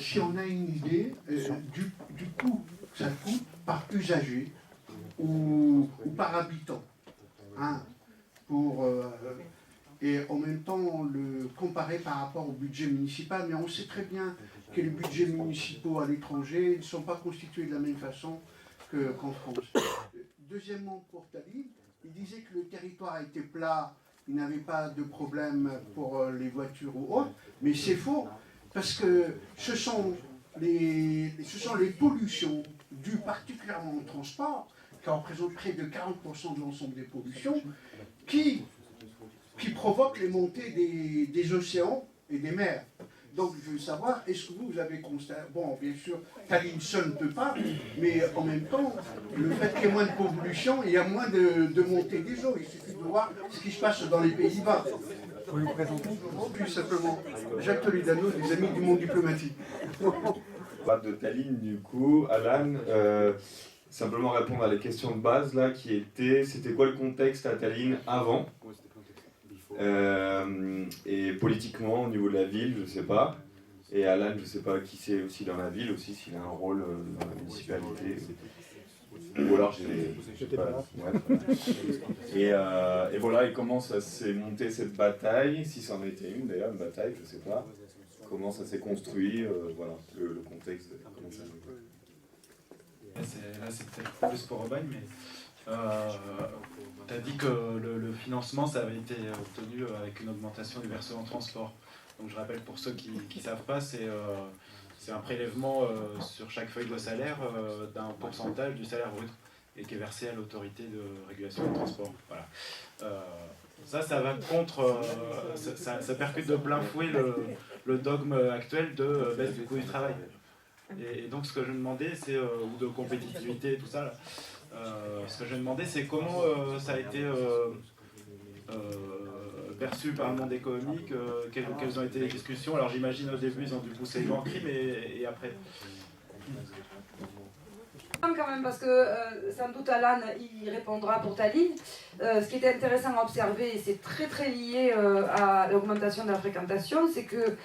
si on a une idée du coût que ça coûte par usager ou par habitant, hein, et en même temps le comparer par rapport au budget municipal, mais on sait très bien que les budgets municipaux à l'étranger ne sont pas constitués de la même façon qu'en France. Deuxièmement, pour Tallinn, il disait que le territoire était plat, il n'avait pas de problème pour les voitures ou autres, mais c'est faux, parce que ce sont les pollutions dues particulièrement au transport, qui représentent près de 40% de l'ensemble des pollutions, qui provoquent les montées des océans et des mers. Donc je veux savoir, est-ce que vous avez constaté, bon bien sûr, Tallinn seul ne peut pas, mais en même temps, le fait qu'il y ait moins de pollution, il y a moins de montée des eaux, il suffit de voir ce qui se passe dans les Pays-Bas. Vous vous présentez? Plus simplement, Jacques Toledano, des Amis du monde diplomatique. De Tallinn, du coup, Alan, simplement répondre à la question de base, là, qui était, c'était quoi le contexte à Tallinn avant et politiquement, au niveau de la ville, je sais pas. Et Alan, je sais pas qui c'est aussi dans la ville, aussi, s'il a un rôle dans la municipalité. Ou alors j'ai pas. Ouais. Et voilà, et comment ça s'est monté cette bataille, si ça en était une d'ailleurs, une bataille, je sais pas. Comment ça s'est construit, voilà, le contexte, comment ça Là c'est peut-être plus pour Aubagne, mais tu as dit que le financement ça avait été obtenu avec une augmentation du versement transport. Donc je rappelle pour ceux qui ne savent pas, c'est un prélèvement sur chaque feuille de salaire d'un pourcentage du salaire brut et qui est versé à l'autorité de régulation du transport. Voilà. Ça va contre, ça percute de plein fouet le dogme actuel de baisse du coût du travail. Et donc ce que je me demandais, c'est, ou de compétitivité et tout ça, là, ce que je me demandais, c'est comment ça a été perçu par le monde économique, quelles ont été les discussions. Alors j'imagine au début ils ont dû pousser le en crime et après. Quand même, parce que sans doute Alan il répondra pour Tallinn. Ce qui était intéressant à observer, et c'est très très lié à l'augmentation de la fréquentation, c'est que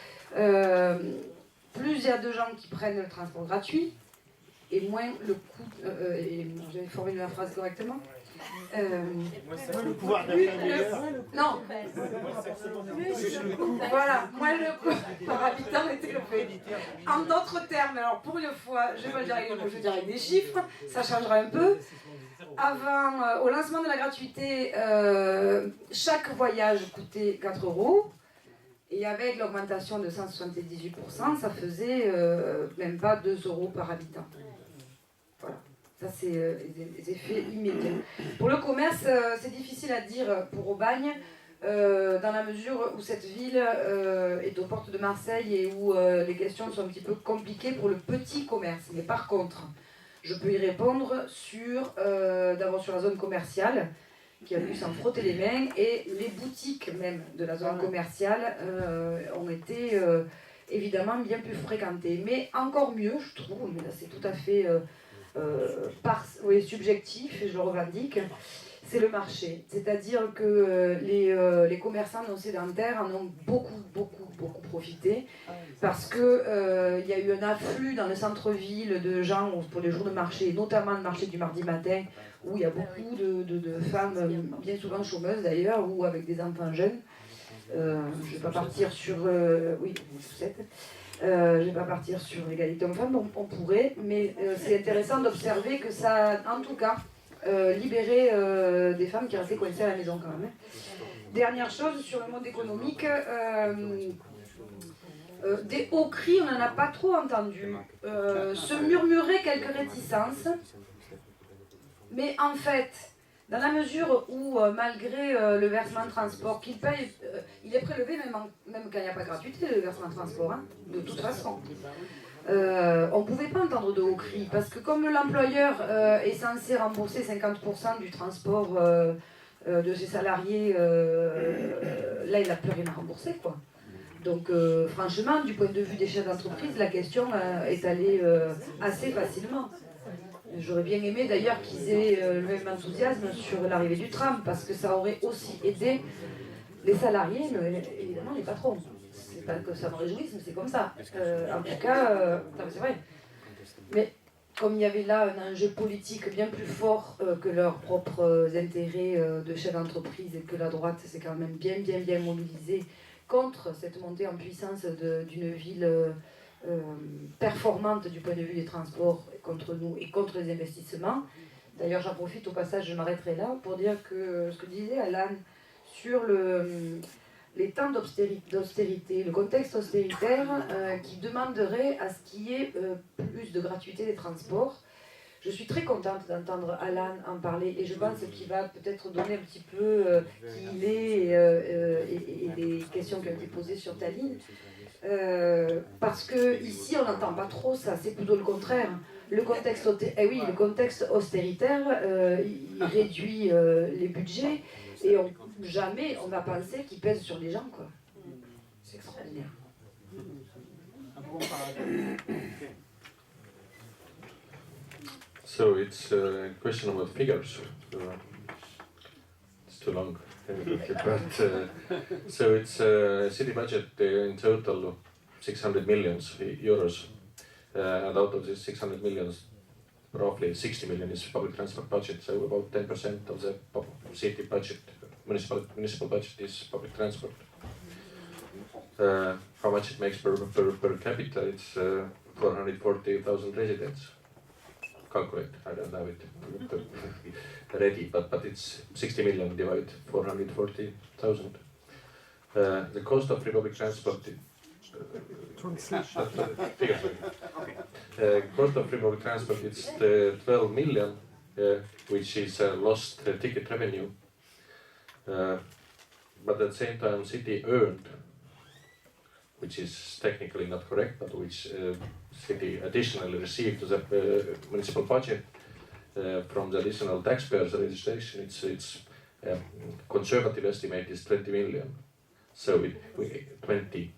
plus il y a de gens qui prennent le transport gratuit, et moins le coût. J'avais formulé la phrase correctement. Le pouvoir d'achat meilleur. Non. Voilà, moins le coût par habitant était élevé. En d'autres termes, alors pour une fois, je vais dire avec des chiffres, ça changera un peu. Avant, au lancement de la gratuité, chaque voyage coûtait 4 €. Et avec l'augmentation de 178%, ça faisait même pas 2 € par habitant. Voilà. Ça, c'est les effets immédiats. Pour le commerce, c'est difficile à dire pour Aubagne, dans la mesure où cette ville est aux portes de Marseille et où les questions sont un petit peu compliquées pour le petit commerce. Mais par contre, je peux y répondre d'abord sur la zone commerciale, qui a pu s'en frotter les mains, et les boutiques même de la zone commerciale ont été évidemment bien plus fréquentées. Mais encore mieux, je trouve, mais là c'est tout à fait subjectif, et je le revendique, c'est le marché. C'est-à-dire que les commerçants non sédentaires en ont beaucoup profité, parce qu'il y a eu un afflux dans le centre-ville de gens pour les jours de marché, notamment le marché du mardi matin, où il y a beaucoup de femmes, bien souvent chômeuses d'ailleurs, ou avec des enfants jeunes. Je ne vais pas partir sur... oui, vous êtes... je ne vais pas partir sur l'égalité homme-femme, on pourrait, mais c'est intéressant d'observer que ça a en tout cas libéré des femmes qui restaient coincées à la maison quand même. Dernière chose sur le monde économique, des hauts cris, on n'en a pas trop entendu. Se murmurer quelques réticences, mais en fait, dans la mesure où, malgré le versement de transport qu'il paye, il est prélevé même quand il n'y a pas de gratuité, le versement de transport, hein, de toute façon. On ne pouvait pas entendre de hauts cris, parce que comme l'employeur est censé rembourser 50% du transport de ses salariés, là il n'a plus rien à rembourser, quoi. Donc franchement, du point de vue des chefs d'entreprise, la question est allée assez facilement. J'aurais bien aimé d'ailleurs qu'ils aient le même enthousiasme sur l'arrivée du tram, parce que ça aurait aussi aidé les salariés, mais évidemment les patrons. c'est pas que ça me réjouisse, mais c'est comme ça. En tout cas, non, mais c'est vrai. Mais comme il y avait là un enjeu politique bien plus fort que leurs propres intérêts de chef d'entreprise et que la droite s'est quand même bien mobilisée contre cette montée en puissance d'une ville performante du point de vue des transports contre nous et contre les investissements. D'ailleurs, j'en profite au passage, je m'arrêterai là pour dire que ce que disait Alan sur les temps d'austérité, le contexte austéritaire qui demanderait à ce qu'il y ait plus de gratuité des transports. Je suis très contente d'entendre Alan en parler et je pense qu'il va peut-être donner un petit peu qui il est et les questions qui ont été posées sur Tallinn. Parce que ici on n'entend pas trop ça, c'est plutôt le contraire. Le contexte austéritaire, il réduit les budgets et jamais on va penser qu'il pèse sur les gens, quoi. C'est extraordinaire. So it's a question about figures. It's too long, but so it's city budget in total 600 million euros, and out of this 600 million, roughly 60 million is public transport budget. So about 10% of the city budget, municipal budget is public transport. How much it makes per capita? It's 440,000 residents. Calculate, I don't have it ready, but it's 60 million divided 440,000. The cost of public transport. Cost of public transport is 12 million, which is lost ticket revenue. But at the same time, city earned, which is technically not correct, but which city additionally received to the municipal budget from the additional taxpayers registration. It's conservative estimate is 20 million. So 20.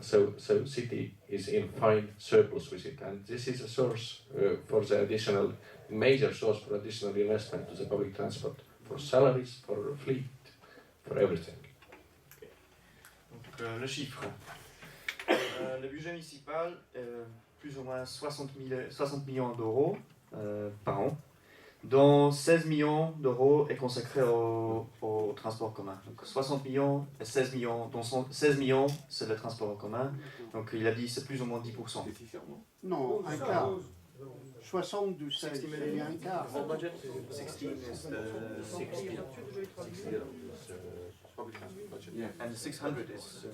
So city is in fine surplus with it, and this is a source for the major source for additional investment to the public transport, for salaries, for fleet, for everything. Donc, le chiffre. Le budget municipal, plus ou moins 60 millions d'euros par an, dont 16 millions d'euros est consacré au transport commun. Donc 60 millions et 16 millions, dont 16 millions c'est le transport en commun. Donc il a dit c'est plus ou moins 10%. Non, un quart. 60 du 16, c'est un quart. Budget 16 is the 60. And the 600 is...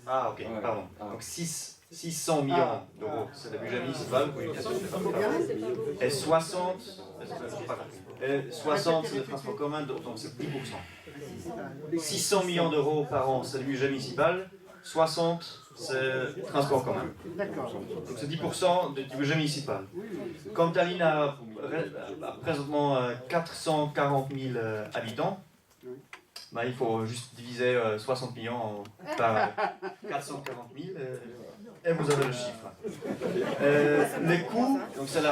Ah ok, pardon. Donc 600 millions d'euros, c'est le budget municipal. Oui, bien sûr, et 60 c'est le transport commun, donc c'est 10%. 600 millions d'euros par an, c'est le budget municipal. 60, c'est le transport commun. D'accord. Donc c'est 10% du budget municipal. Comme Tallinn a présentement 440 000 habitants, bah, il faut juste diviser 60 millions par 440 000 et vous avez le chiffre. Les coûts, donc c'est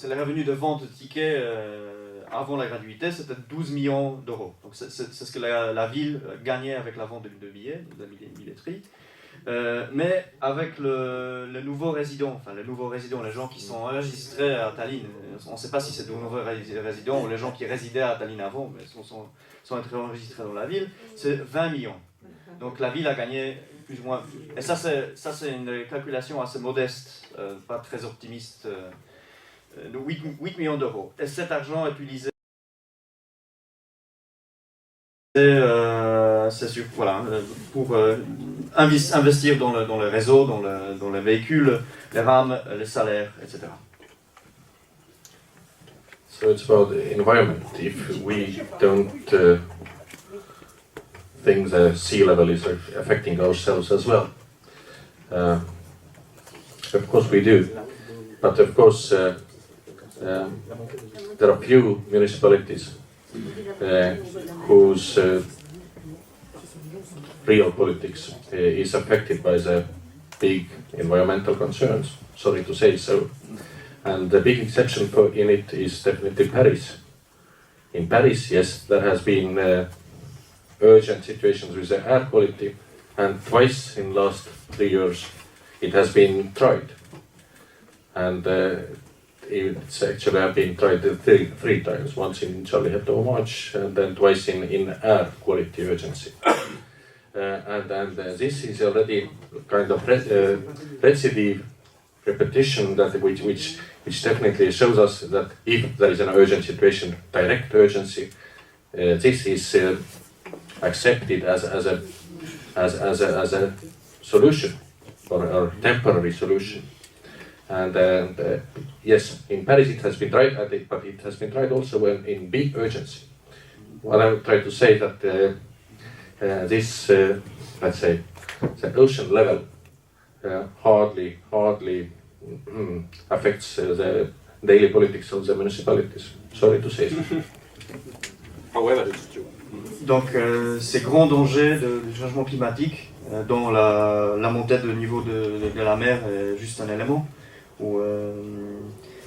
le revenu de vente de tickets avant la gratuité, c'était 12 millions d'euros. Donc c'est ce que la ville gagnait avec la vente de billets, de la billetterie. Mais avec les nouveaux résidents, les gens qui sont enregistrés à Tallinn, on ne sait pas si c'est de nouveaux résidents ou les gens qui résidaient à Tallinn avant, mais sont enregistrés dans la ville, c'est 20 millions. Donc la ville a gagné plus ou moins, et ça c'est une calculation assez modeste, pas très optimiste, de 8 millions d'euros. Et cet argent est utilisé c'est sûr, voilà, pour investir dans le réseau, dans les véhicules, les rames, les salaires, etc. So it's about the environment. If we don't think the sea level is affecting ourselves as well, of course we do. But of course there are few municipalities whose real politics is affected by the big environmental concerns, sorry to say so. And the big exception in it is definitely Paris. In Paris, yes, there has been urgent situations with the air quality, and twice in last 3 years it has been tried. And it's actually have been tried three times, once in Charlie Hebdo March and then twice in air quality urgency. And this is already kind of recidived repetition that which definitely shows us that if there is an urgent situation, direct urgency, this is accepted as a solution or temporary solution. And yes, in Paris it has been tried, but it has been tried also in big urgency. What I would try to say that this, let's say, the ocean level hardly affects the daily politics of the municipalities. Sorry to say so. However, it's true. Donc ces grands dangers du changement climatique, dont la montée de niveau de la mer est juste un élément, ou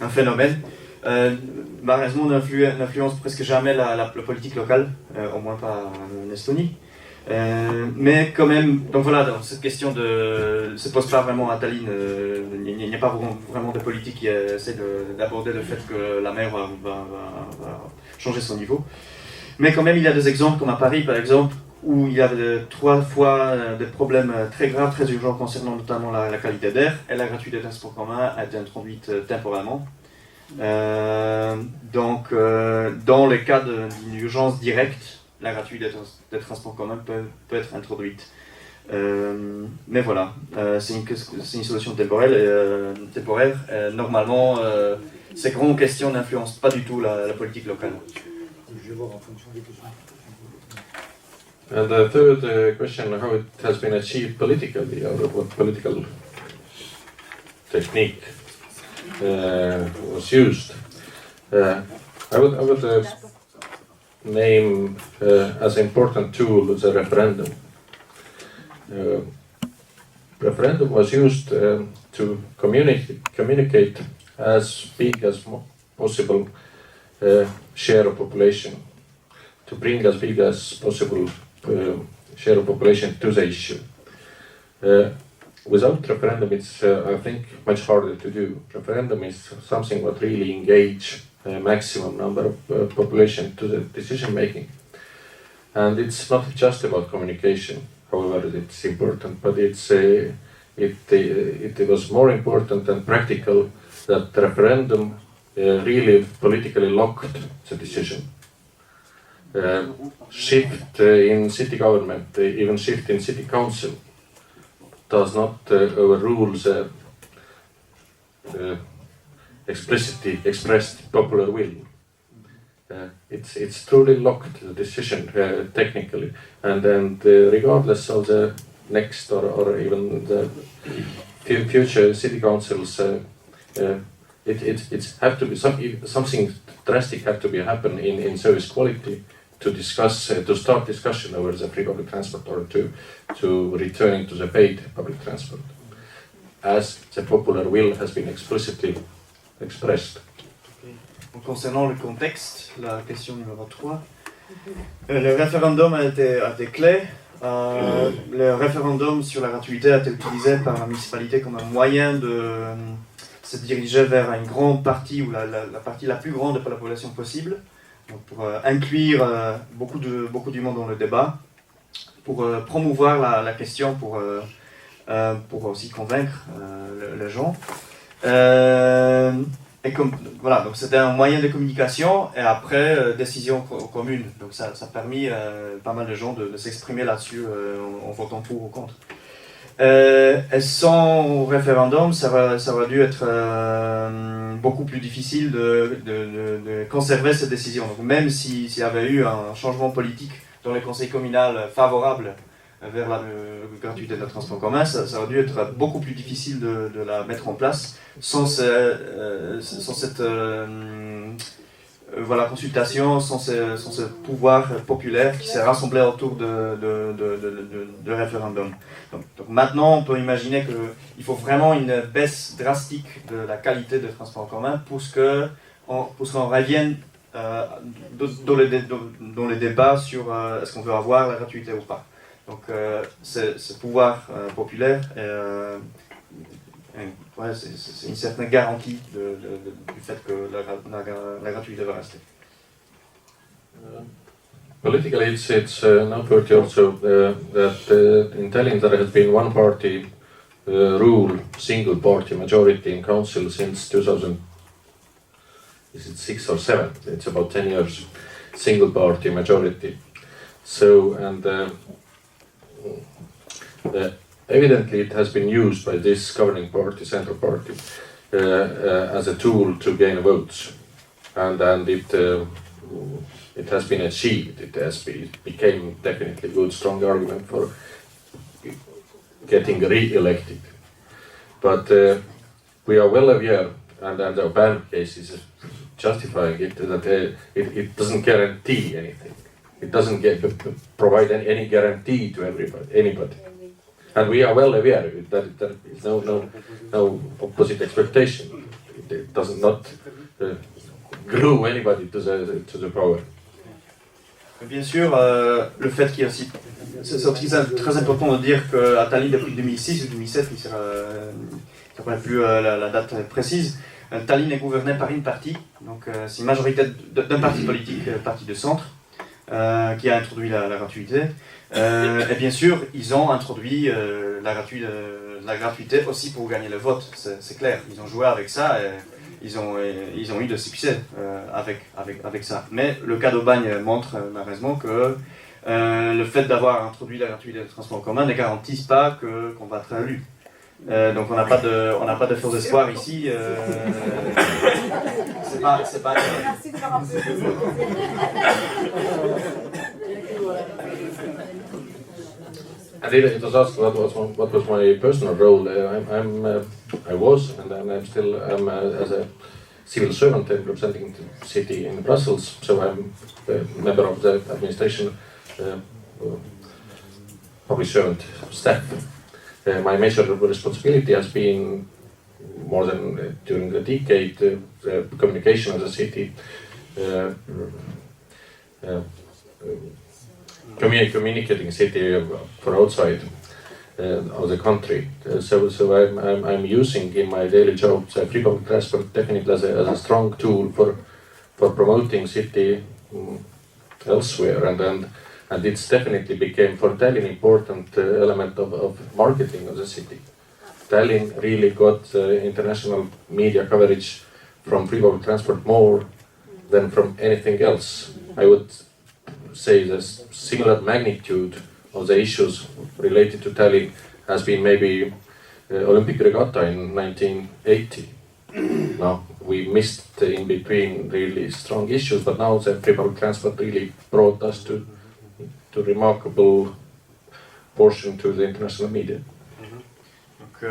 un phénomène, malheureusement n'influence presque jamais la politique locale, au moins pas en Estonie. Mais quand même, donc voilà, donc cette question ne se pose pas vraiment à Tallinn, il n'y a pas vraiment de politique qui essaie d'aborder le fait que la mer va changer son niveau. Mais quand même, il y a des exemples, comme à Paris par exemple, où il y a 3 fois des problèmes très graves, très urgents concernant notamment la qualité d'air, et la gratuité des transports communs a été introduite temporairement. Donc, dans le cas d'une urgence directe, la gratuité des transports communs peut être introduite. Mais voilà, c'est une solution temporaire. Normalement, ces grandes questions n'influencent pas du tout la politique locale. And the third question, how it has been achieved politically, or what political technique was used. I would name as important tool the referendum. Referendum was used to communicate as big as possible share of population, to bring as big as possible share of population to the issue. Without referendum, it's I think much harder to do. Referendum is something that really engage a maximum number of population to the decision making, and it's not just about communication. However, it's important, but it was more important and practical that the referendum really politically locked the decision. Shift in city government, even shift in city council, does not overrule the explicitly expressed popular will. It's truly locked the decision technically, and regardless of the next or even the future city councils, it's have to be something drastic have to be happen in service quality to discuss to start discussion over the free public transport or to returning to the paid public transport, as the popular will has been explicitly expressed. Concernant le contexte, la question numéro 3, le référendum a été clé. Le référendum sur la gratuité a été utilisé par la municipalité comme un moyen de se diriger vers une grande partie, ou la partie la plus grande de la population possible, donc pour inclure beaucoup du monde dans le débat, pour promouvoir la question, pour aussi convaincre les gens. Et voilà, donc c'était un moyen de communication et après décision commune. Donc ça a permis pas mal de gens de s'exprimer là-dessus en votant pour ou contre. Et sans référendum, ça aurait dû être beaucoup plus difficile de conserver cette décision. Donc même s'il y avait eu un changement politique dans les conseils communaux favorable vers la gratuité de transport commun, ça aurait dû être beaucoup plus difficile de la mettre en place sans cette consultation, sans ce pouvoir populaire qui s'est rassemblé autour de référendum. Donc maintenant, on peut imaginer qu'il faut vraiment une baisse drastique de la qualité de transport en commun pour qu'on revienne dans les débats sur est-ce qu'on veut avoir la gratuité ou pas. Donc ce pouvoir populaire, ouais, c'est une certaine garantie du fait que la gratuité va rester. Politically, it's noteworthy also that in Tallinn there has been one party rule, single party majority in council since 2000. Is it 6 or 7? It's about 10 years. Single party majority. So, and evidently it has been used by this governing party, central party, as a tool to gain votes, and it has been achieved. It became definitely a good, strong argument for getting re-elected. But we are well aware, and the ban case is justifying it, that it doesn't guarantee anything. It doesn't provide any guarantee to anybody. And we are well aware that there is no opposite expectation. It does not glue anybody to the power. Bien sûr, le fait qu'il y a aussi... C'est aussi très important de dire qu'à Tallinn, depuis 2006 ou 2007, il ne rappelle plus la date précise, Tallinn est gouverné par une partie, donc c'est une majorité d'un parti politique, parti de centre, qui a introduit la gratuité. Et bien sûr, ils ont introduit la gratuité aussi pour gagner le vote, c'est clair. Ils ont joué avec ça et ils ont eu de succès avec ça. Mais le cas d'Aubagne montre malheureusement que le fait d'avoir introduit la gratuité de transport en commun ne garantit pas qu'on va être élu. Donc on n'a pas de faux espoirs ici. C'est pas. Merci de me rappeler. And it was asked what was my personal role. I was, and I'm still as a civil servant representing the city in Brussels. So I'm a member of the administration, public servant staff. My major responsibility has been more than during the decade communication of the city. Communicating city for outside of the country. So I'm using in my daily job free public transport definitely as a strong tool for promoting city elsewhere, and it's definitely became for Tallinn important element of marketing of the city. Tallinn really got international media coverage from free public transport more than from anything else. I would say the similar magnitude of the issues related to Tallinn has been maybe Olympic regatta in 1980. Now we missed in between really strong issues, but now the free public transport really brought us to remarkable portion to the international media. Donc,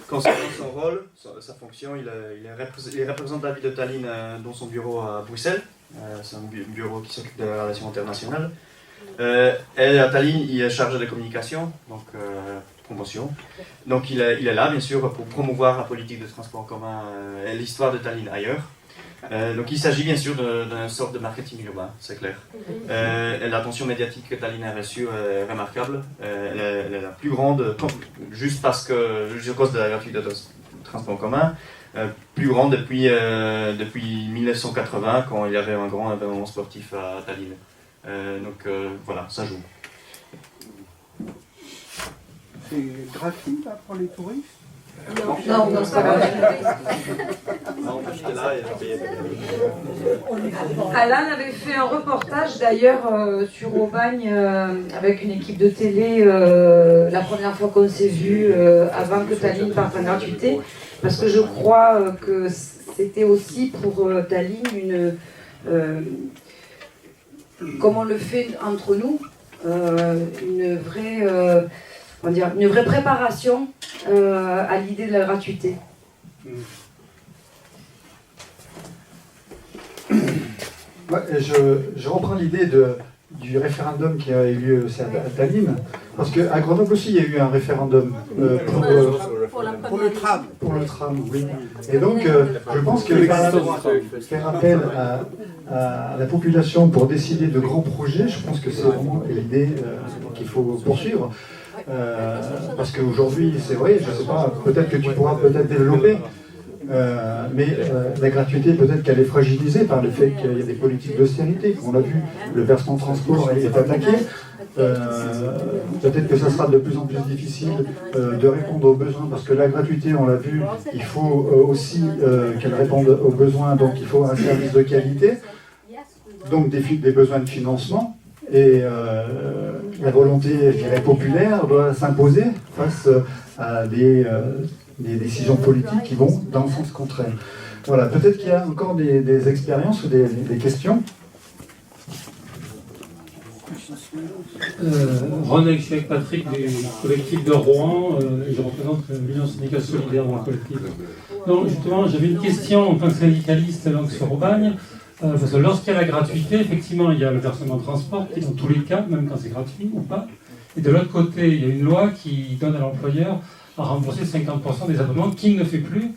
concernant son rôle, sa fonction, il représente la ville de Tallinn dans son bureau à Bruxelles. C'est un bureau qui s'occupe des relations internationales. Et à Tallinn, il est chargé de communication, donc promotion. Donc il est là, bien sûr, pour promouvoir la politique de transport en commun et l'histoire de Tallinn ailleurs. Donc il s'agit bien sûr d'une sorte de marketing urbain, c'est clair. Et l'attention médiatique que Tallinn a reçue est remarquable. Elle est la plus grande, juste à cause de la gratuité de transport en commun, plus grande depuis 1980, quand il y avait un grand événement sportif à Tallinn. Donc voilà, ça joue. C'est gratuit là, pour les touristes? Non, c'est pas grave. Alan avait fait un reportage d'ailleurs sur Aubagne avec une équipe de télé la première fois qu'on s'est vu avant que Tallinn parte en gratuité, parce que je crois que c'était aussi pour Tallinn comme on le fait entre nous, une vraie préparation à l'idée de la gratuité. Ouais, je reprends l'idée du référendum qui a eu lieu aussi à Tallinn, parce qu'à Grenoble aussi il y a eu un référendum Pour le tram. Pour le tram, oui. Et donc, je pense que faire appel à la population pour décider de grands projets, je pense que c'est vraiment l'idée qu'il faut poursuivre. Parce qu'aujourd'hui, c'est vrai, je ne sais pas, peut-être que tu pourras peut-être développer, mais la gratuité, peut-être qu'elle est fragilisée par le fait qu'il y a des politiques d'austérité. On l'a vu, le versement transport est attaqué. Peut-être que ça sera de plus en plus difficile de répondre aux besoins, parce que la gratuité, on l'a vu, il faut aussi qu'elle réponde aux besoins, donc il faut un service de qualité, donc des besoins de financement, et la volonté, je dirais, populaire doit s'imposer face à des décisions politiques qui vont dans le sens contraire. Voilà, peut-être qu'il y a encore des expériences ou des questions. René, je suis avec Patrick du collectif de Rouen, et je représente l'Union syndicale solidaire dans le collectif. Donc justement, j'avais une question en tant que syndicaliste donc sur Aubagne, parce que lorsqu'il y a la gratuité, effectivement, il y a le versement de transport qui est dans tous les cas, même quand c'est gratuit ou pas. Et de l'autre côté, il y a une loi qui donne à l'employeur à rembourser 50% des abonnements qu'il ne fait plus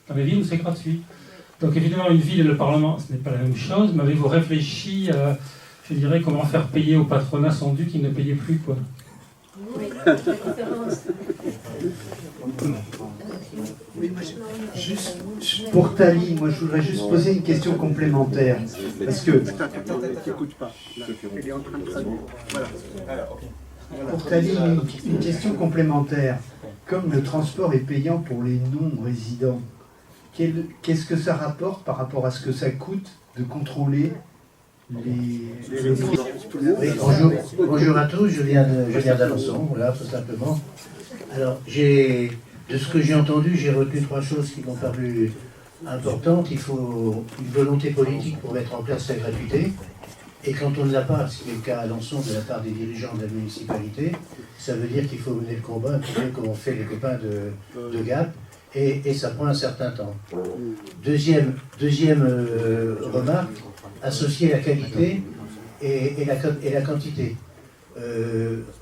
dans les villes où c'est gratuit. Donc évidemment, une ville et le Parlement, ce n'est pas la même chose, mais avez-vous réfléchi à, je dirais, comment faire payer au patronat son dû qu'il ne payait plus, quoi? Juste pour Tali, moi je voudrais juste poser une question complémentaire. Parce que. T'écoutes pas. Là, il est en train de traduire. Voilà. Pour Tali, une question complémentaire. Comme le transport est payant pour les non-résidents, qu'est-ce que ça rapporte par rapport à ce que ça coûte de contrôler les prix? Oui, bonjour à tous, je viens d'Alençon, voilà, tout simplement. Alors, de ce que j'ai entendu, j'ai retenu 3 choses qui m'ont paru importantes. Il faut une volonté politique pour mettre en place la gratuité. Et quand on ne l'a pas, ce qui est le cas à Alençon de la part des dirigeants de la municipalité, ça veut dire qu'il faut mener le combat, un peu comme ont fait les copains de Gap, et ça prend un certain temps. Deuxième remarque, associer la qualité et la quantité.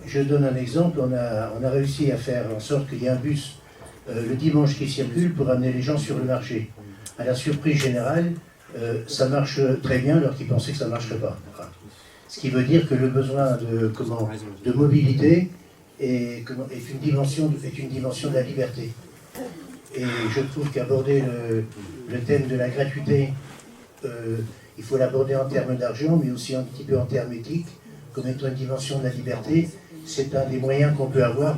Je donne un exemple, on a réussi à faire en sorte qu'il y ait un bus le dimanche qui circule pour amener les gens sur le marché. À la surprise générale, ça marche très bien alors qu'ils pensaient que ça ne marcherait pas. Voilà. Ce qui veut dire que le besoin de mobilité est une dimension de la liberté. Et je trouve qu'aborder le thème de la gratuité, il faut l'aborder en termes d'argent, mais aussi un petit peu en termes éthiques, comme étant une dimension de la liberté. C'est un des moyens qu'on peut avoir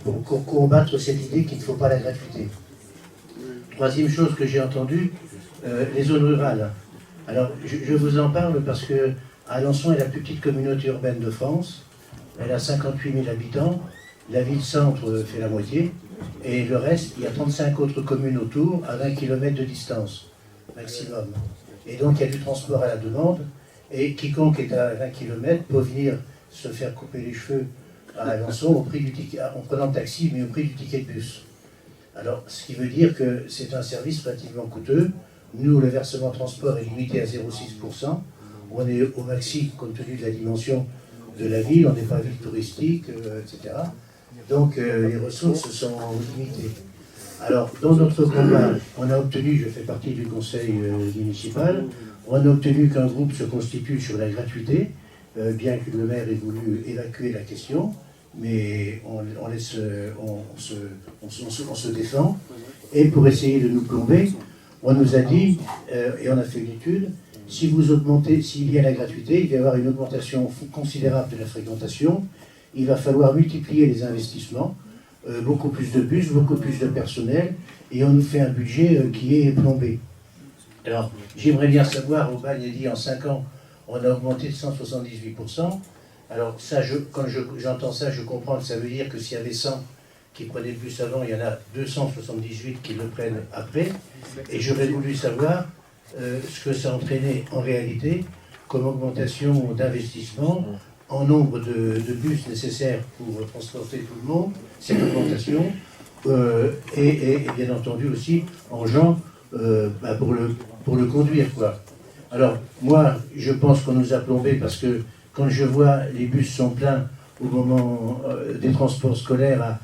pour combattre cette idée qu'il ne faut pas la gratuité. Troisième chose que j'ai entendue, les zones rurales. Alors, je vous en parle parce que Alençon est la plus petite communauté urbaine de France. Elle a 58 000 habitants. La ville-centre fait la moitié. Et le reste, il y a 35 autres communes autour, à 20 km de distance, maximum. Et donc, il y a du transport à la demande. Et quiconque est à 20 km peut venir se faire couper les cheveux à Alençon au prix du ticket, en prenant le taxi, mais au prix du ticket de bus. Alors, ce qui veut dire que c'est un service relativement coûteux. Nous, le versement transport est limité à 0,6%. On est au maxi, compte tenu de la dimension de la ville, on n'est pas ville touristique, etc. Donc, les ressources sont limitées. Alors, dans notre combat, on a obtenu, je fais partie du conseil municipal, on a obtenu qu'un groupe se constitue sur la gratuité, bien que le maire ait voulu évacuer la question, mais on se défend. Et pour essayer de nous plomber, on nous a dit, et on a fait une étude, si vous augmentez, s'il y a la gratuité, il va y avoir une augmentation considérable de la fréquentation, il va falloir multiplier les investissements, beaucoup plus de bus, beaucoup plus de personnel, et on nous fait un budget qui est plombé. Alors, j'aimerais bien savoir, Aubagne a dit en 5 ans, on a augmenté de 178%. Alors, ça, quand j'entends ça, je comprends que ça veut dire que s'il y avait 100 qui prenaient le bus avant, il y en a 278 qui le prennent après. Et j'aurais voulu savoir ce que ça entraînait en réalité comme augmentation d'investissement en nombre de bus nécessaires pour transporter tout le monde, cette augmentation, et bien entendu aussi en gens pour le conduire, quoi. Alors, moi, je pense qu'on nous a plombés parce que quand je vois les bus sont pleins au moment des transports scolaires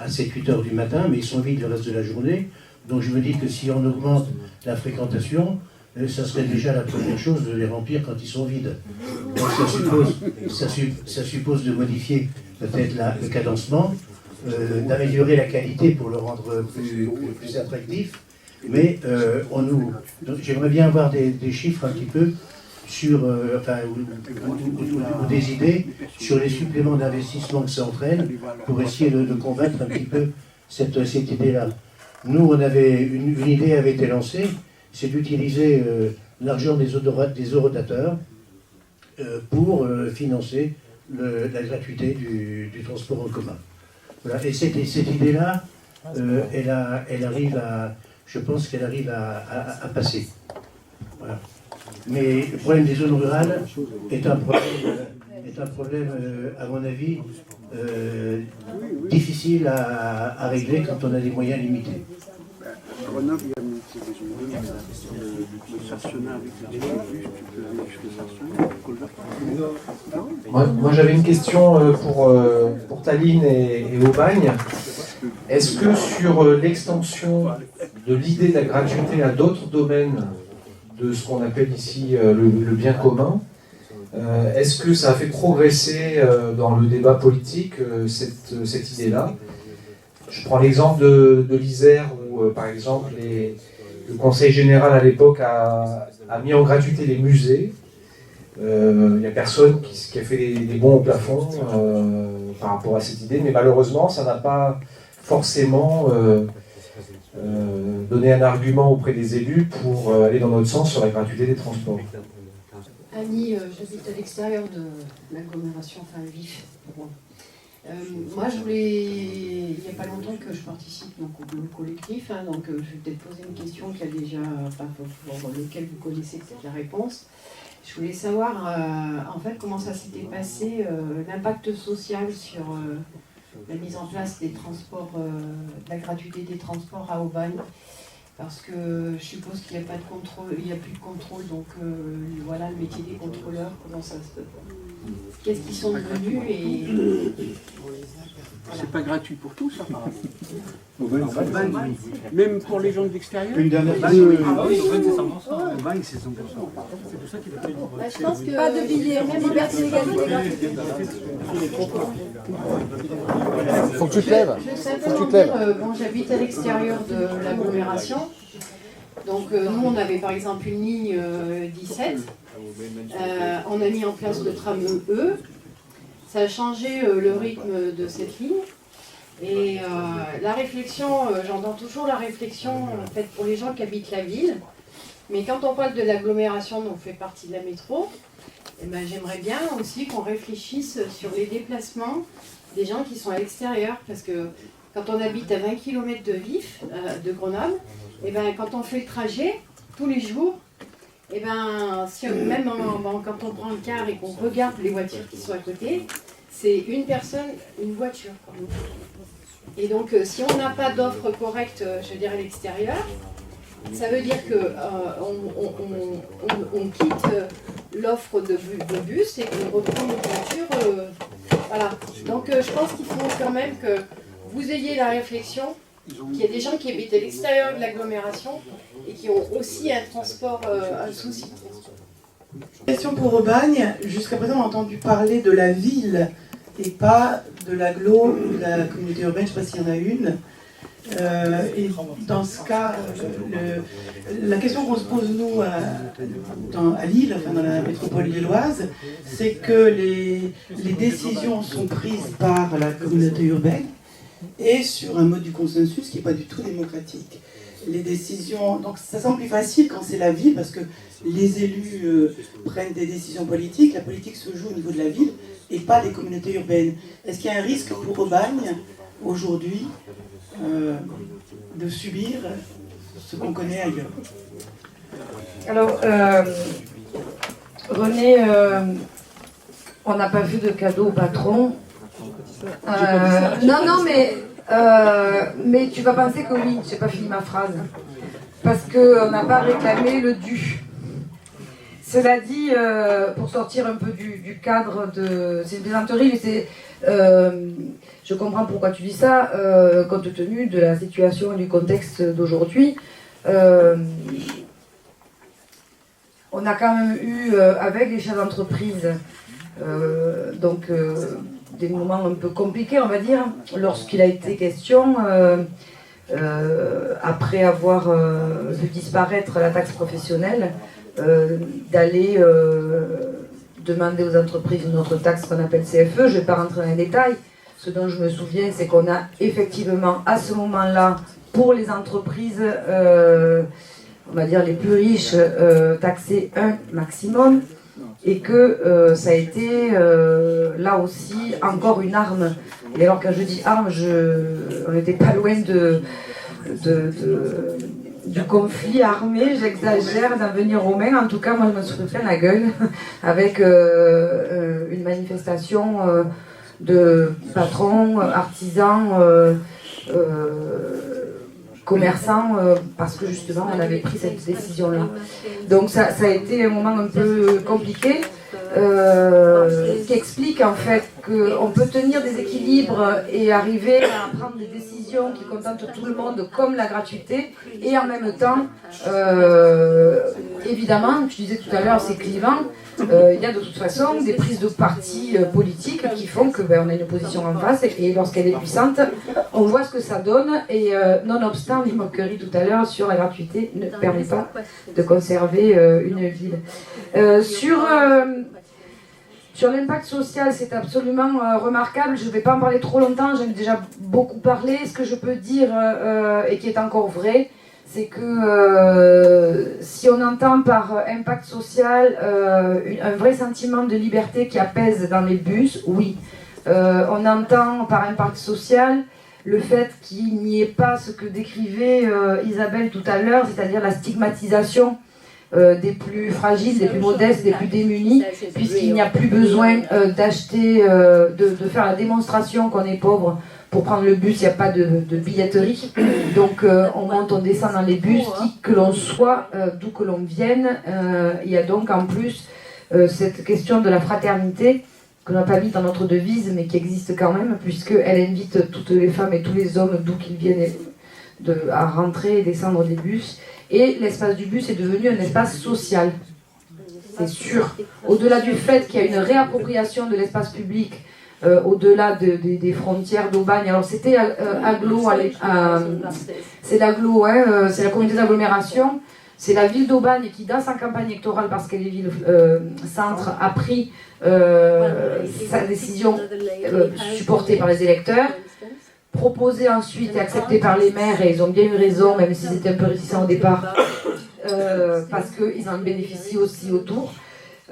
à 7-8 heures du matin, mais ils sont vides le reste de la journée. Donc je me dis que si on augmente la fréquentation, ça serait déjà la première chose de les remplir quand ils sont vides. Donc ça suppose de modifier peut-être le cadencement, d'améliorer la qualité pour le rendre plus attractif. Mais j'aimerais bien avoir des chiffres un petit peu sur, ou des idées sur les suppléments d'investissement que ça entraîne pour essayer de convaincre un petit peu cette idée-là. Nous, une idée avait été lancée, c'est d'utiliser l'argent des eurodateurs pour financer la gratuité du transport en commun. Voilà. Et cette idée-là, je pense qu'elle arrive à passer. Voilà. Mais le problème des zones rurales est un problème, à mon avis, difficile à régler quand on a des moyens limités. Grenoble, il y a une Sarsona avec les Moi j'avais une question pour Tallinn et Aubagne. Est-ce que sur l'extension de l'idée de la gratuité à d'autres domaines de ce qu'on appelle ici le bien commun, est-ce que ça a fait progresser dans le débat politique cette idée-là? Je prends l'exemple de l'Isère où, par exemple, le Conseil général à l'époque a mis en gratuité les musées. Il n'y a personne qui a fait des bons au plafond par rapport à cette idée, mais malheureusement, ça n'a pas forcément donné un argument auprès des élus pour aller dans notre sens sur la gratuité des transports. Annie, j'habite à l'extérieur de l'agglomération, enfin Vif. Moi, il n'y a pas longtemps que je participe donc, au collectif, donc je vais peut-être poser une question qui a déjà, pour laquelle vous connaissez peut-être la réponse. Je voulais savoir, en fait, comment ça s'était passé, l'impact social sur la mise en place des transports, de la gratuité des transports à Aubagne. Parce que je suppose qu'il n'y a pas de contrôle, il n'y a plus de contrôle, donc voilà le métier des contrôleurs, comment ça se... Qu'est-ce qu'ils sont devenus et... C'est pas gratuit pour tous, apparemment. Même pour les gens de l'extérieur. Une dernière question. Aubagne, c'est 100%. C'est pour ça qu'il a fait je pense que... Pas de billets, même liberté, égalité. Faut que tu te lèves. Je vais simplement dire, bon, j'habite à l'extérieur de l'agglomération. Donc nous, on avait par exemple une ligne 17. On a mis en place le tram E. Ça a changé le rythme de cette ligne. Et la réflexion, j'entends toujours la réflexion faite pour les gens qui habitent la ville. Mais quand on parle de l'agglomération, dont on fait partie de la métro, eh ben, j'aimerais bien aussi qu'on réfléchisse sur les déplacements des gens qui sont à l'extérieur. Parce que quand on habite à 20 km de Vif, de Grenoble, eh ben, quand on fait le trajet, tous les jours, eh ben, même quand on prend le car et qu'on regarde les voitures qui sont à côté, c'est une personne, une voiture. Et donc, si on n'a pas d'offre correcte, je veux dire, à l'extérieur, ça veut dire qu'on quitte l'offre de bus et qu'on reprend une voiture. Voilà. Donc, je pense qu'il faut quand même que vous ayez la réflexion qu'il y a des gens qui habitent à l'extérieur de l'agglomération et qui ont aussi un transport, un souci de transport. Question pour Aubagne. Jusqu'à présent, on a entendu parler de la ville et pas de l'agglo, de la communauté urbaine, je ne sais pas s'il y en a une. Et dans ce cas, la question qu'on se pose, nous, à Lille, enfin dans la métropole lilloise, c'est que les décisions sont prises par la communauté urbaine et sur un mode du consensus qui n'est pas du tout démocratique. Les décisions, donc ça semble plus facile quand c'est la ville, parce que les élus prennent des décisions politiques, la politique se joue au niveau de la ville et pas des communautés urbaines. Est-ce qu'il y a un risque pour Aubagne, aujourd'hui, de subir ce qu'on connaît ailleurs? Alors, René, on n'a pas vu de cadeau au patron. Non, mais tu vas penser que oui, j'ai pas fini ma phrase. Parce qu'on n'a pas réclamé le dû. Cela dit, pour sortir un peu du cadre de... C'est une plaisanterie, mais c'est... je comprends pourquoi tu dis ça, compte tenu de la situation et du contexte d'aujourd'hui. On a quand même eu, avec les chefs d'entreprise, des moments un peu compliqués, on va dire, lorsqu'il a été question, après avoir vu disparaître la taxe professionnelle, d'aller demander aux entreprises une autre taxe qu'on appelle CFE. Je ne vais pas rentrer dans les détails. Ce dont je me souviens, c'est qu'on a effectivement, à ce moment-là, pour les entreprises, on va dire les plus riches, taxé un maximum, et que ça a été là aussi encore une arme. Et alors quand je dis arme, on n'était pas loin du conflit armé, j'exagère, d'un venir romain. En tout cas, moi je me suis fait la gueule avec une manifestation de patrons, artisans, commerçants, parce que justement on avait pris cette décision-là. Donc ça a été un moment un peu compliqué, qui explique en fait qu'on peut tenir des équilibres et arriver à prendre des décisions qui contentent tout le monde, comme la gratuité, et en même temps, évidemment, tu disais tout à l'heure, c'est clivant. Il y a de toute façon des prises de partis politiques qui font que on a une opposition en face et lorsqu'elle est puissante, on voit ce que ça donne et nonobstant les moqueries tout à l'heure sur la gratuité ne permet pas de conserver une ville. Sur l'impact social, c'est absolument remarquable. Je ne vais pas en parler trop longtemps, j'en ai déjà beaucoup parlé. Ce que je peux dire, et qui est encore vrai, c'est que si on entend par impact social un vrai sentiment de liberté qui apaise dans les bus, oui. On entend par impact social le fait qu'il n'y ait pas ce que décrivait Isabelle tout à l'heure, c'est-à-dire la stigmatisation des plus fragiles, des plus modestes, des plus démunis, puisqu'il n'y a plus besoin d'acheter, de faire la démonstration qu'on est pauvre. Pour prendre le bus, il n'y a pas de billetterie. Donc on monte, on descend dans les bus, qui que l'on soit, d'où que l'on vienne. Il y a donc en plus cette question de la fraternité, que l'on n'a pas mis dans notre devise, mais qui existe quand même, puisqu'elle invite toutes les femmes et tous les hommes, d'où qu'ils viennent, à rentrer et descendre des bus. Et l'espace du bus est devenu un espace social. C'est sûr. Au-delà du fait qu'il y a une réappropriation de l'espace public, au-delà des frontières d'Aubagne. Alors c'était Aglo, c'est l'Aglo, hein, c'est la communauté d'agglomération. C'est la ville d'Aubagne qui, dans sa campagne électorale, parce qu'elle est ville centre, a pris sa décision supportée par les électeurs, proposée ensuite et acceptée par les maires, et ils ont bien eu raison, même s'ils étaient un peu réticents au départ, parce qu'ils en bénéficient aussi autour.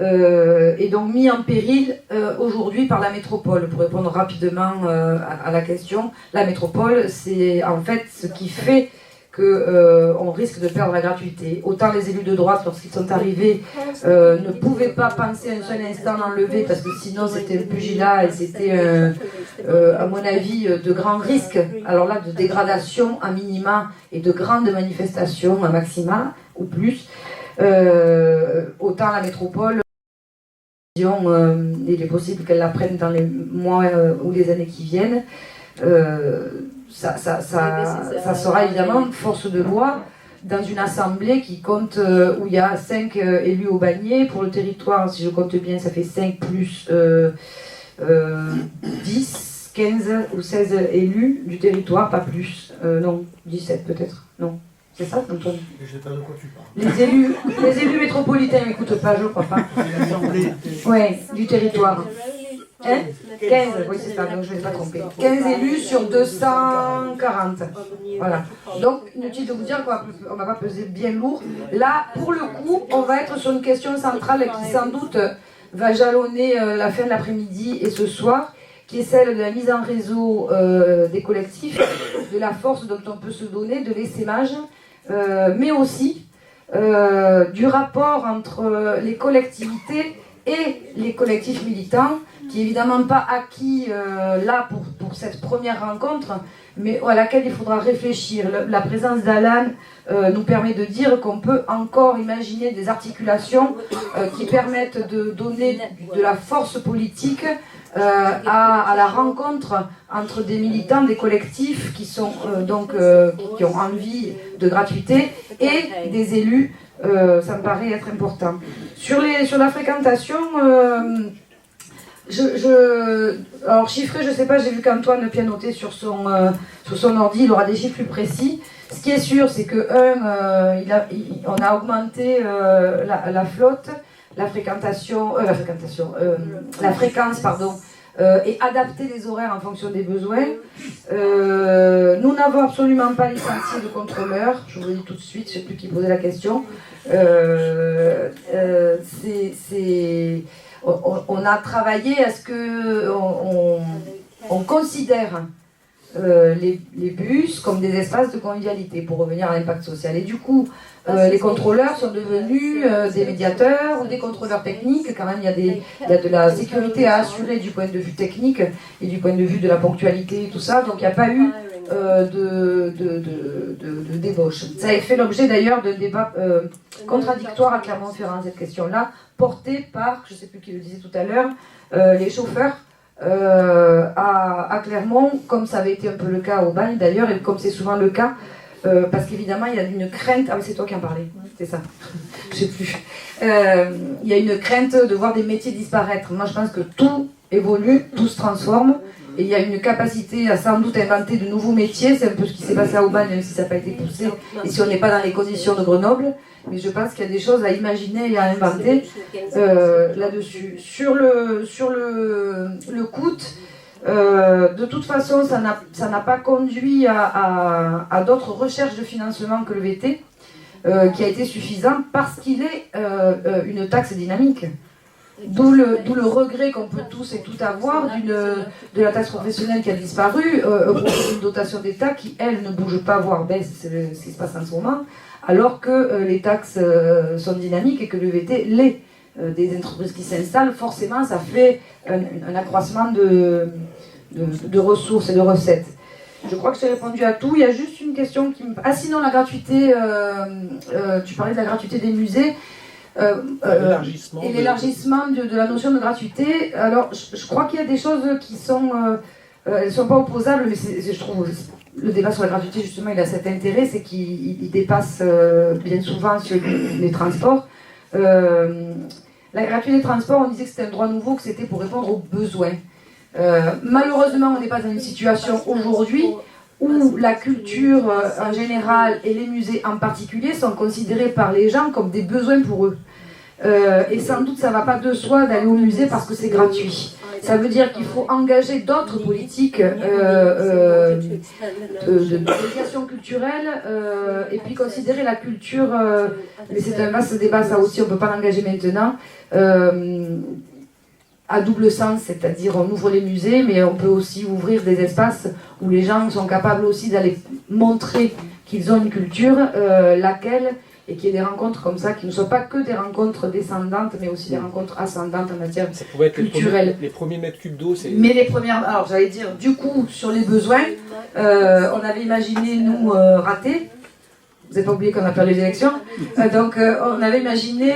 Et donc mis en péril aujourd'hui par la métropole. Pour répondre rapidement à la question, la métropole, c'est en fait ce qui fait qu'on risque de perdre la gratuité. Autant les élus de droite, lorsqu'ils sont arrivés, ne pouvaient pas penser un seul instant l'enlever, parce que sinon c'était le pugilat et c'était, à mon avis, de grands risques. Alors là, de dégradation à minima et de grandes manifestations à maxima ou plus. Autant la métropole, il est possible qu'elle la prenne dans les mois ou les années qui viennent. Ça sera évidemment force de loi dans une assemblée qui compte, où il y a 5 élus au Bagné. Pour le territoire, si je compte bien, ça fait 5 plus 10, 15 ou 16 élus du territoire, pas plus. Non, 17 peut-être, non. C'est ça, Antoine? Je sais pas de quoi tu parles. Les élus métropolitains n'écoutent pas, je crois pas. Oui, du territoire. Hein 15, oui c'est ça, donc je ne vais pas tromper. 15 élus sur 240. Voilà. Donc, inutile de vous dire qu'on va pas peser bien lourd. Là, pour le coup, on va être sur une question centrale qui sans doute va jalonner la fin de l'après-midi et ce soir, qui est celle de la mise en réseau des collectifs, de la force dont on peut se donner, de l'essaimage, mais aussi du rapport entre les collectivités et les collectifs militants, qui n'est évidemment pas acquis là pour cette première rencontre, mais à laquelle il faudra réfléchir. La présence d'Alan nous permet de dire qu'on peut encore imaginer des articulations qui permettent de donner de la force politique à la rencontre entre des militants, des collectifs qui sont qui ont envie de gratuité et des élus. Ça me paraît être important. Sur la fréquentation, alors chiffré, je sais pas, j'ai vu qu'Antoine pianotait sur son ordi, il aura des chiffres plus précis. Ce qui est sûr, c'est que on a augmenté la flotte, la fréquence, pardon, et adapté les horaires en fonction des besoins. Nous n'avons absolument pas licencié de contrôleurs, je vous le dis tout de suite, je ne sais plus qui posait la question. On a travaillé à ce que on considère les bus comme des espaces de convivialité pour revenir à l'impact social. Et du coup, les contrôleurs sont devenus des médiateurs ou des contrôleurs techniques. Quand même, il y a de la sécurité à assurer du point de vue technique et du point de vue de la ponctualité et tout ça. Donc, il n'y a pas eu de débauche. Ça a fait l'objet d'ailleurs d'un débat contradictoire à Clermont-Ferrand, cette question-là, portée par, je ne sais plus qui le disait tout à l'heure, les chauffeurs à Clermont, comme ça avait été un peu le cas au Bagne d'ailleurs, et comme c'est souvent le cas, parce qu'évidemment il y a une crainte. Ah mais c'est toi qui en parlais, c'est ça, je sais plus. Il y a une crainte de voir des métiers disparaître. Moi je pense que tout évolue, tout se transforme, et il y a une capacité à sans doute inventer de nouveaux métiers. C'est un peu ce qui s'est passé à Aubagne, même si ça n'a pas été poussé, et si on n'est pas dans les conditions de Grenoble. Mais je pense qu'il y a des choses à imaginer et à inventer là-dessus. Sur le coût, de toute façon, ça n'a pas conduit à d'autres recherches de financement que le VT, qui a été suffisant parce qu'il est une taxe dynamique. D'où le regret qu'on peut tous et toutes avoir de la taxe professionnelle qui a disparu, d'une dotation d'État qui, elle, ne bouge pas, voire baisse, c'est ce qui se passe en ce moment, alors que les taxes sont dynamiques et que le VT l'est. Des entreprises qui s'installent, forcément, ça fait un accroissement de ressources et de recettes. Je crois que j'ai répondu à tout. Il y a juste une question qui me... Ah sinon, la gratuité, tu parlais de la gratuité des musées. Et l'élargissement de la notion de gratuité. Alors, je crois qu'il y a des choses qui sont... elles ne sont pas opposables, mais je trouve le débat sur la gratuité, justement, il a cet intérêt, c'est qu'il dépasse bien souvent sur les transports. La gratuité des transports, on disait que c'était un droit nouveau, que c'était pour répondre aux besoins. Malheureusement, on n'est pas dans une situation aujourd'hui où la culture en général et les musées en particulier sont considérés par les gens comme des besoins pour eux. Et sans doute ça ne va pas de soi d'aller au musée parce que c'est gratuit. Ça veut dire qu'il faut engager d'autres politiques de médiation culturelle et puis considérer la culture, mais c'est un vaste débat ça aussi, on ne peut pas l'engager maintenant, à double sens, c'est-à-dire on ouvre les musées, mais on peut aussi ouvrir des espaces où les gens sont capables aussi d'aller montrer qu'ils ont une culture, laquelle, et qu'il y ait des rencontres comme ça, qui ne soient pas que des rencontres descendantes, mais aussi des rencontres ascendantes en matière culturelle. Les premiers mètres cubes d'eau, c'est... Mais les premières... Alors j'allais dire, du coup, sur les besoins, on avait imaginé, nous, rater. Vous n'avez pas oublié qu'on a perdu les élections. Donc on avait imaginé,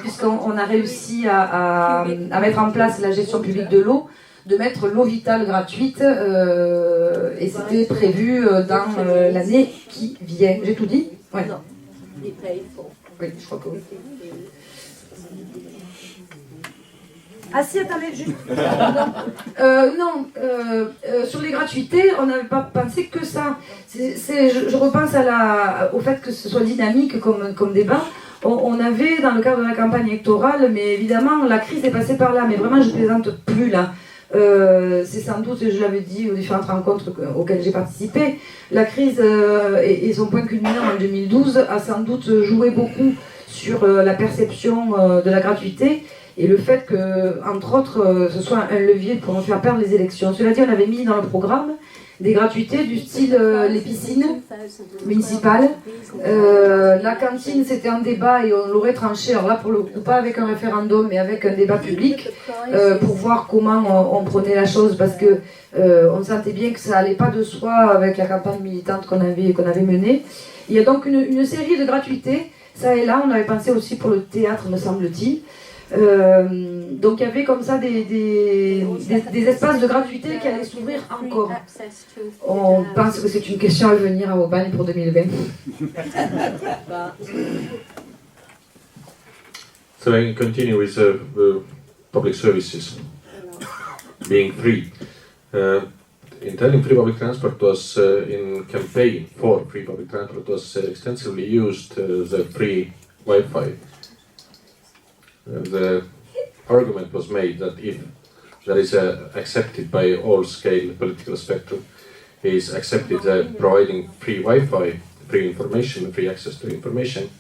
puisqu'on a réussi à mettre en place la gestion publique de l'eau, de mettre l'eau vitale gratuite, et c'était prévu dans l'année qui vient. J'ai tout dit ? Ouais. Oui, je crois que oui. Ah si, attendez, juste... sur les gratuités, on n'avait pas pensé que ça. Je repense au fait que ce soit dynamique comme débat. On avait, dans le cadre de la campagne électorale, mais évidemment, la crise est passée par là, mais vraiment, je ne plaisante plus là. C'est sans doute, je l'avais dit aux différentes rencontres auxquelles j'ai participé, la crise et son point culminant en 2012 a sans doute joué beaucoup sur la perception de la gratuité et le fait que, entre autres, ce soit un levier pour nous faire perdre les élections. Cela dit, on avait mis dans le programme des gratuités du style les piscines municipales. La cantine, c'était un débat et on l'aurait tranché, alors là pour le coup pas avec un référendum mais avec un débat public pour voir comment on prenait la chose parce que on sentait bien que ça allait pas de soi avec la campagne militante qu'on avait menée. Il y a donc une série de gratuités, ça et là, on avait pensé aussi pour le théâtre me semble-t-il. Donc il y avait comme ça des espaces de gratuité qui allaient s'ouvrir encore. On pense que c'est une question à venir à Aubagne pour 2020. So I continue with public services being free. In Tallinn, free public transport was in campaign for free public transport was extensively used the free Wi-Fi. The argument was made that if there is accepted by all scale political spectrum, is accepted providing free Wi-Fi, free information, free access to information,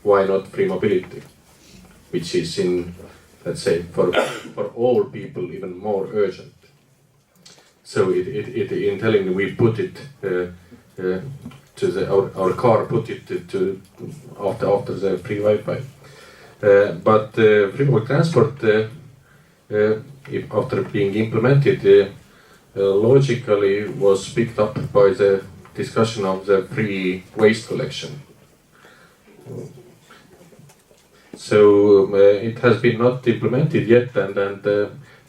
why not free mobility, which is in, let's say, for all people even more urgent. So in Tallinn we put it to our car put it to after the free Wi-Fi. But free public transport, after being implemented, logically was picked up by the discussion of the free waste collection. So it has been not implemented yet, and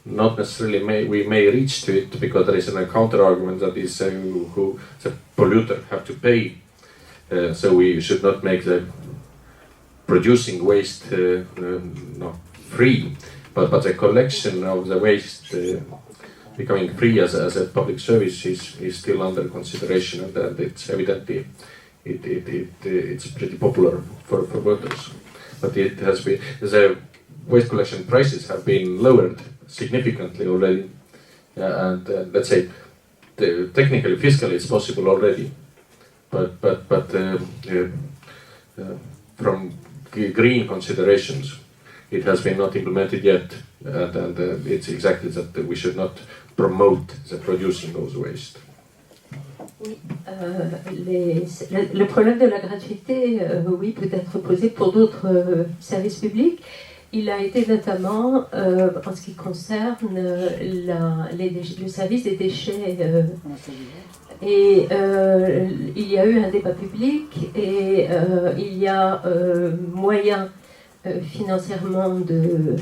not necessarily we may reach to it, because there is a counter argument that is who the polluter have to pay. So we should not make the producing waste not free, but the collection of the waste becoming free as a public service is still under consideration, and it's evidently it's pretty popular for voters. But it has been, the waste collection prices have been lowered significantly already, and let's say technically, fiscally, it's possible already, but from green considerations, it has been not implemented yet, and it's exactly that we should not promote the producing of the waste. Oui, le problème de la gratuité, oui, peut être posé pour d'autres services publics. Il a été notamment en ce qui concerne le service des déchets. Et il y a eu un débat public et il y a moyen financièrement de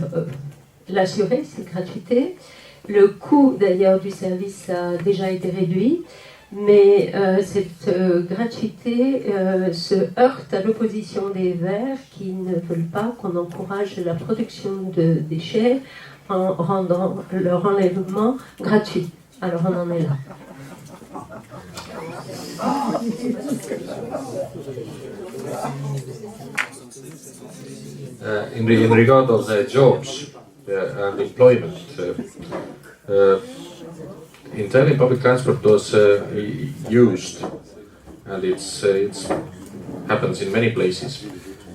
l'assurer, cette gratuité. Le coût d'ailleurs du service a déjà été réduit. Mais cette gratuité se heurte à l'opposition des Verts qui ne veulent pas qu'on encourage la production de déchets en rendant leur enlèvement gratuit. Alors on en est là. In regard of the jobs and employment, in Tallinn, public transport was used, and it's happens in many places.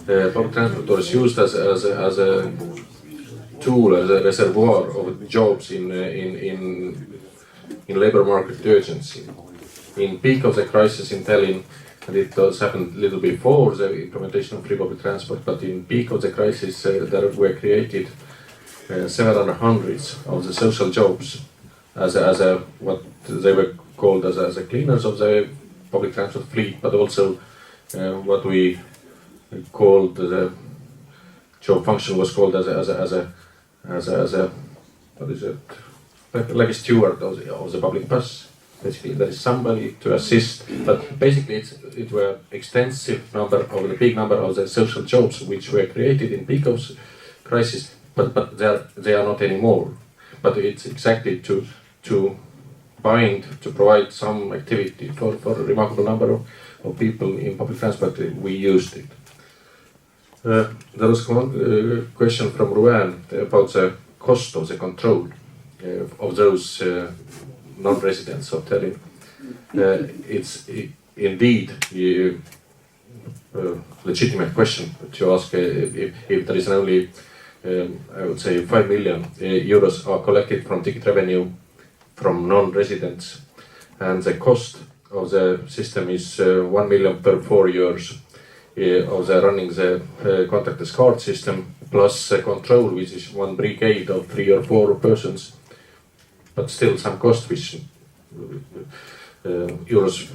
Public transport was used as a tool, as a reservoir of jobs in labor market urgency. In peak of the crisis in Tallinn, and it has happened a little before the implementation of free public transport, but in peak of the crisis there were created several hundreds of the social jobs as a what they were called as a cleaners of the public transport fleet, but also what we called the job function was called as a what is it, like a steward of the public bus. Basically, there is somebody to assist, but basically it were extensive number of the big number of the social jobs which were created in peak of crisis, but they are not anymore. But it's exactly to bind, to provide some activity for a remarkable number of people in public transport. We used it. There was one question from Ruan about the cost of the control of those non-residents of Tallinn. It's indeed a legitimate question to ask if there is only, I would say, 5 million euros are collected from ticket revenue from non-residents, and the cost of the system is 1 million per 4 years of the running the contactless card system, plus control, which is one brigade of 3 or 4 persons, but still some cost which euros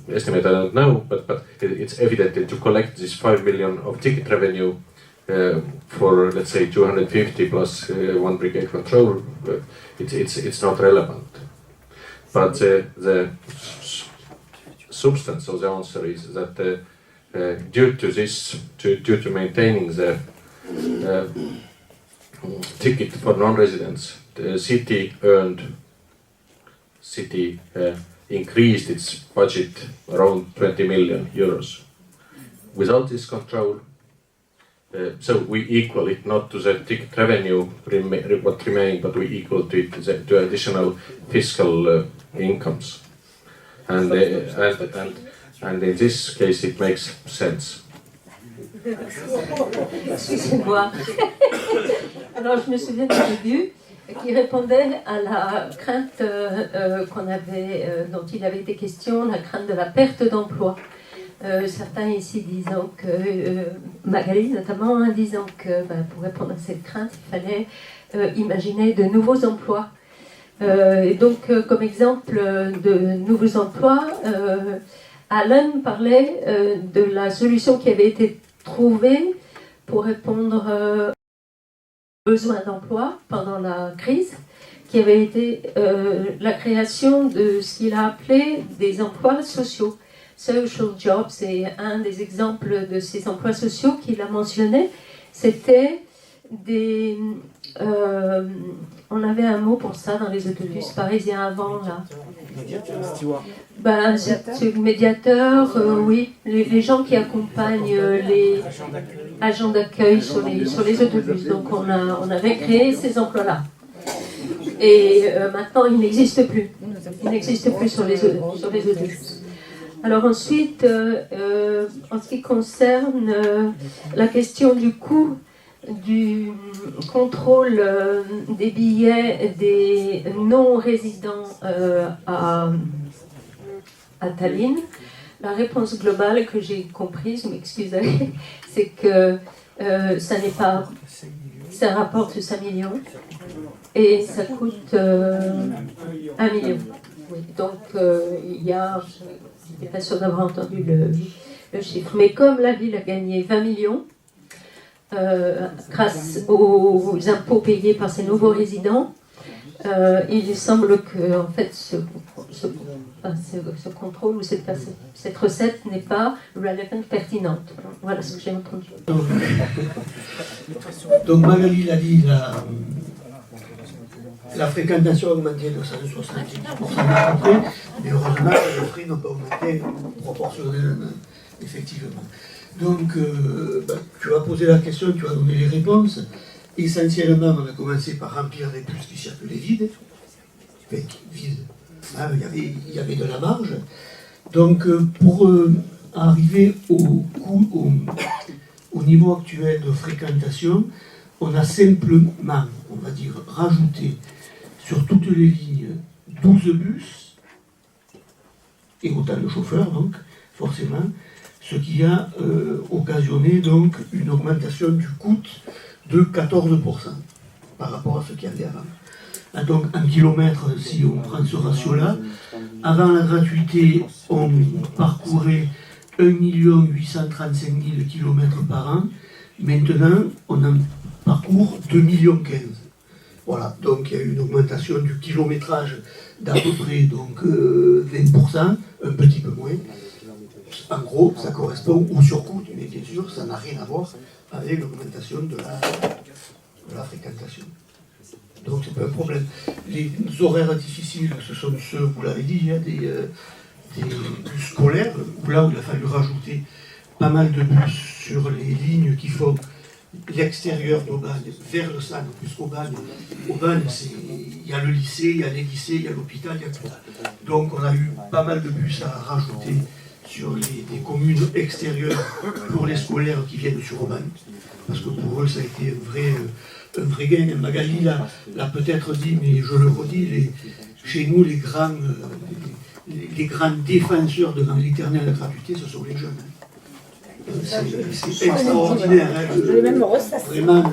estimate I don't know, but it's evident to collect this 5 million of ticket revenue for let's say 250 plus one brigade control, it's not relevant. But the substance of the answer is that due to this, due to maintaining the ticket for non-residents, the city increased its budget around 20 million euros. Without this control, so we equal it not to the ticket revenue what remain, but we equal to it to additional fiscal incomes, and in this case it makes sense. Excusez-moi. Alors je me souviens du début qui répondait à la crainte dont il avait été question, la crainte de la perte d'emploi. Certains ici disant que, Magali notamment, disant que pour répondre à cette crainte, il fallait imaginer de nouveaux emplois. Et donc, comme exemple de nouveaux emplois, Alan parlait de la solution qui avait été trouvée pour répondre aux besoins d'emploi pendant la crise, qui avait été la création de ce qu'il a appelé des emplois sociaux. Social jobs, c'est un des exemples de ces emplois sociaux qu'il a mentionné. C'était des... on avait un mot pour ça dans les autobus parisiens avant, là. Médiateur, oui. Les gens qui accompagnent les agents d'accueil sur les autobus. Donc on avait créé ces emplois-là. Et maintenant, ils n'existent plus. Ils n'existent plus sur les autobus. Alors ensuite, en ce qui concerne la question du coût du contrôle des billets des non-résidents à Tallinn, la réponse globale que j'ai comprise, m'excusez, c'est que ça rapporte 5 millions et ça coûte 1 million. Oui, donc il y a... Je n'étais pas sûre d'avoir entendu le chiffre. Mais comme la ville a gagné 20 millions grâce aux impôts payés par ses nouveaux résidents, il semble que en fait, ce contrôle ou cette recette n'est pas relevant, pertinente. Voilà ce que j'ai entendu. Donc Magali l'a dit, la fréquentation a augmenté de 170% à peu près, mais heureusement les prix n'ont pas augmenté proportionnellement, effectivement. Donc, tu as posé la question, tu as donné les réponses. Essentiellement, on a commencé par remplir les bus qui circulaient vides. Hein, il y avait de la marge. Donc, pour arriver au niveau actuel de fréquentation, on a simplement, on va dire, rajouté sur toutes les lignes 12 bus, et autant de chauffeurs, donc, forcément, ce qui a occasionné donc une augmentation du coût de 14% par rapport à ce qu'il y avait avant. Ah, donc, en kilomètres, si on prend ce ratio-là, avant la gratuité, on parcourait 1 835 000 km par an. Maintenant, on en parcourt 2,15 millions. Voilà, donc il y a eu une augmentation du kilométrage d'à peu près donc, 20%, un petit peu moins. En gros, ça correspond au surcoût, mais bien sûr, ça n'a rien à voir avec l'augmentation de la fréquentation. Donc c'est pas un problème. Les horaires difficiles, ce sont ceux, vous l'avez dit, il y a des bus scolaires, où là où il a fallu rajouter pas mal de bus sur les lignes qui font l'extérieur d'Aubagne vers le centre, plus qu'Aubagne. Aubagne, il y a le lycée, il y a les lycées, il y a l'hôpital, il y a tout. Donc on a eu pas mal de bus à rajouter sur les communes extérieures pour les scolaires qui viennent sur Aubagne. Parce que pour eux, ça a été un vrai gain. Magali l'a peut-être dit, mais je le redis, chez nous, les grands défenseurs devant l'éternelle gratuité, ce sont les jeunes. C'est extraordinaire. Vraiment,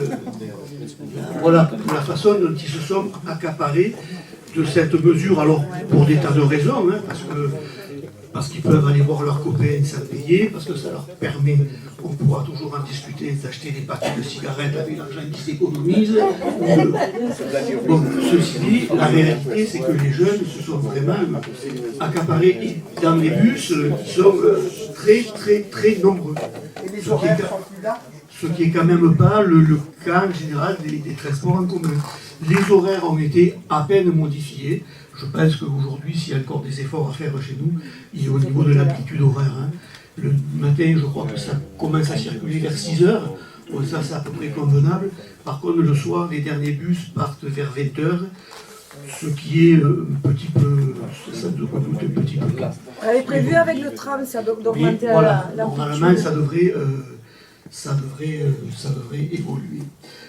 voilà, la façon dont ils se sont accaparés de cette mesure, alors pour des tas de raisons, hein, parce qu'ils peuvent aller voir leurs copains sans payer, parce que ça leur permet, on pourra toujours en discuter, d'acheter des paquets de cigarettes avec l'argent qui s'économise. Bon, ceci dit, la réalité, c'est que les jeunes se sont vraiment accaparés dans les bus qui sont très, très, très nombreux. Ce qui est quand même pas le cas en général des transports en commun. Les horaires ont été à peine modifiés. Je pense qu'aujourd'hui, s'il y a encore des efforts à faire chez nous, il est au niveau de l'amplitude horaire. Hein. Le matin, je crois que ça commence à circuler vers 6 heures. Bon, ça, c'est à peu près convenable. Par contre, le soir, les derniers bus partent vers 20 heures, ce qui est un petit peu... Ça doit coûter un petit peu. On avait prévu avec le tram, ça d'augmenter voilà, l'amplitude. normalement, ça devrait évoluer.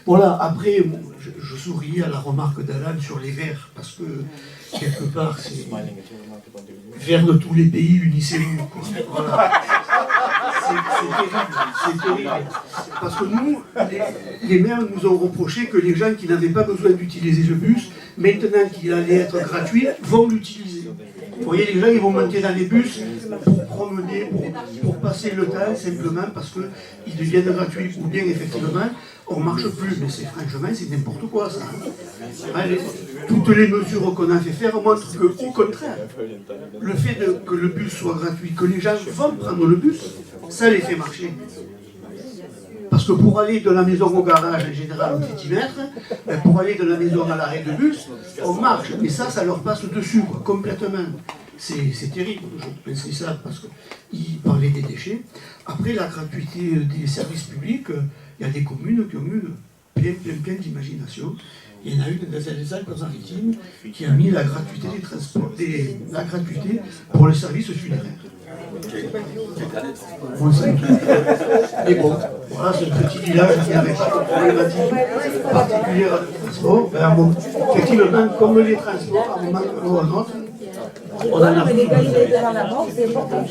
Voilà, après, je souris à la remarque d'Alan sur les verts, parce que, quelque part, c'est verts de tous les pays, unissez-vous. Voilà. C'est terrible. Parce que nous, les maires nous ont reproché que les gens qui n'avaient pas besoin d'utiliser ce bus, maintenant qu'il allait être gratuit, vont l'utiliser. Vous voyez, les gens, ils vont monter dans les bus pour promener, pour passer le temps, simplement parce qu'ils deviennent gratuits. Ou bien, effectivement, on ne marche plus. Mais franchement, c'est n'importe quoi, ça. Toutes les mesures qu'on a fait faire montrent qu'au contraire, le fait que le bus soit gratuit, que les gens vont prendre le bus, ça les fait marcher. Parce que pour aller de la maison au garage, en général, on fait 10 mètres, pour aller de la maison à l'arrêt de bus, on marche. Et ça leur passe dessus, quoi, complètement. C'est terrible. Je pensais ça parce qu'il parlait des déchets. Après, la gratuité des services publics, il y a des communes qui ont eu plein d'imagination. Il y en a une dans les Alpes-Maritimes qui a mis la gratuité des transports, la gratuité pour les services funéraires. Mais bon, voilà, c'est un petit village qui n'avait pas de problématique particulière de transport. Ben, bon, effectivement, comme les transports, à un moment ou à un autre, on en a. L'égalité devant la mort, c'est important.